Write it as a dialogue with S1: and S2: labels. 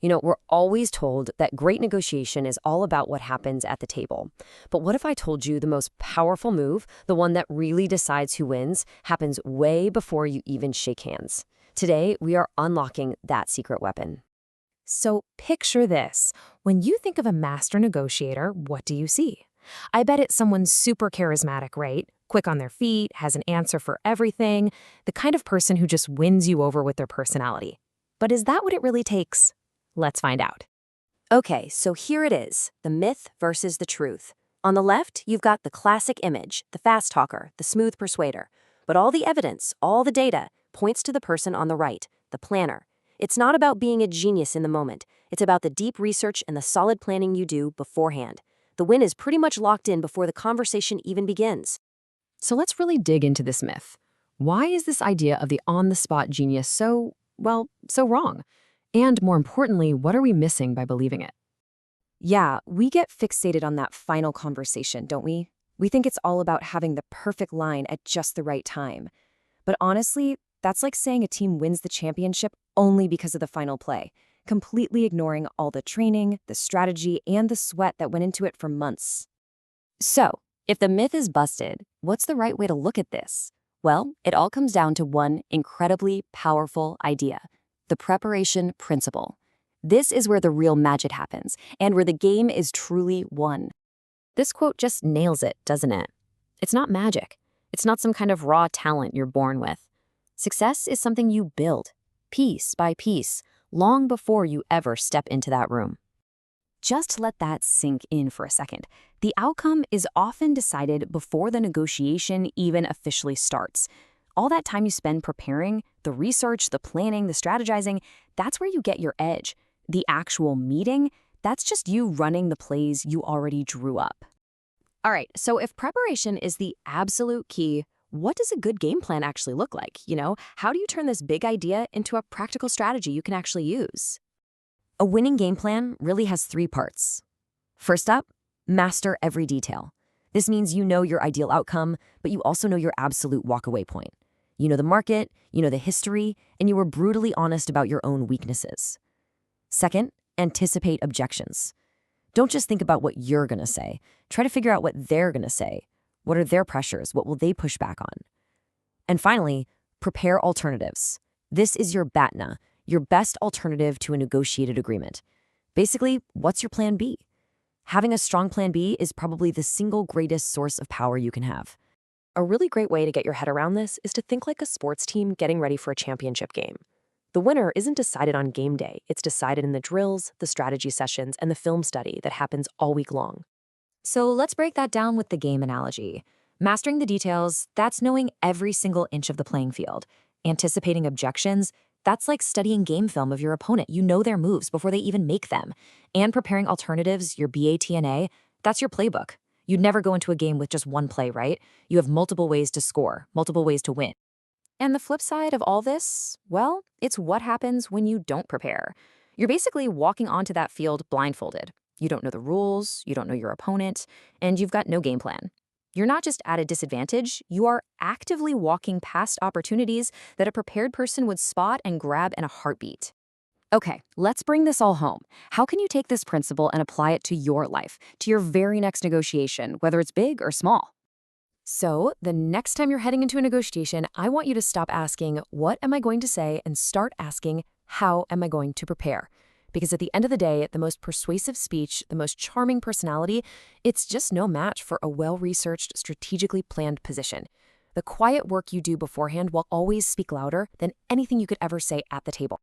S1: We're always told that great negotiation is all about what happens at the table. But what if I told you the most powerful move, the one that really decides who wins, happens way before you even shake hands? Today, we are unlocking that secret weapon.
S2: So picture this. When you think of a master negotiator, what do you see? I bet it's someone super charismatic, right? Quick on their feet, has an answer for everything, the kind of person who just wins you over with their personality. But is that what it really takes? Let's find out.
S1: Okay, so here it is, the myth versus the truth. On the left, you've got the classic image, the fast talker, the smooth persuader. But all the evidence, all the data, points to the person on the right, the planner. It's not about being a genius in the moment. It's about the deep research and the solid planning you do beforehand. The win is pretty much locked in before the conversation even begins.
S2: So let's really dig into this myth. Why is this idea of the on-the-spot genius so wrong? And more importantly, what are we missing by believing it?
S3: Yeah, we get fixated on that final conversation, don't we? We think it's all about having the perfect line at just the right time. But honestly, that's like saying a team wins the championship only because of the final play, completely ignoring all the training, the strategy, and the sweat that went into it for months.
S1: So, if the myth is busted, what's the right way to look at this? Well, it all comes down to one incredibly powerful idea: the preparation principle. This is where the real magic happens, and where the game is truly won.
S2: This quote just nails it, doesn't it? It's not magic. It's not some kind of raw talent you're born with. Success is something you build, piece by piece, long before you ever step into that room.
S3: Just let that sink in for a second. The outcome is often decided before the negotiation even officially starts. All that time you spend preparing, the research, the planning, the strategizing, that's where you get your edge. The actual meeting, that's just you running the plays you already drew up. All right, so if preparation is the absolute key, what does a good game plan actually look like? How do you turn this big idea into a practical strategy you can actually use? A winning game plan really has three parts. First up, master every detail. This means you know your ideal outcome, but you also know your absolute walkaway point. You know the market, you know the history, and you are brutally honest about your own weaknesses. Second, anticipate objections. Don't just think about what you're going to say. Try to figure out what they're going to say. What are their pressures? What will they push back on? And finally, prepare alternatives. This is your BATNA, your best alternative to a negotiated agreement. Basically, what's your plan B? Having a strong plan B is probably the single greatest source of power you can have.
S4: A really great way to get your head around this is to think like a sports team getting ready for a championship game. The winner isn't decided on game day. It's decided in the drills, the strategy sessions, and the film study that happens all week long.
S3: So let's break that down with the game analogy. Mastering the details, that's knowing every single inch of the playing field. Anticipating objections, that's like studying game film of your opponent. You know their moves before they even make them. And preparing alternatives, your BATNA, that's your playbook. You'd never go into a game with just one play, right? You have multiple ways to score, multiple ways to win. And the flip side of all this, well, it's what happens when you don't prepare. You're basically walking onto that field blindfolded. You don't know the rules, you don't know your opponent, and you've got no game plan. You're not just at a disadvantage, you are actively walking past opportunities that a prepared person would spot and grab in a heartbeat. Okay, let's bring this all home. How can you take this principle and apply it to your life, to your very next negotiation, whether it's big or small? So, the next time you're heading into a negotiation, I want you to stop asking, what am I going to say, and start asking, how am I going to prepare? Because at the end of the day, the most persuasive speech, the most charming personality, it's just no match for a well-researched, strategically planned position. The quiet work you do beforehand will always speak louder than anything you could ever say at the table.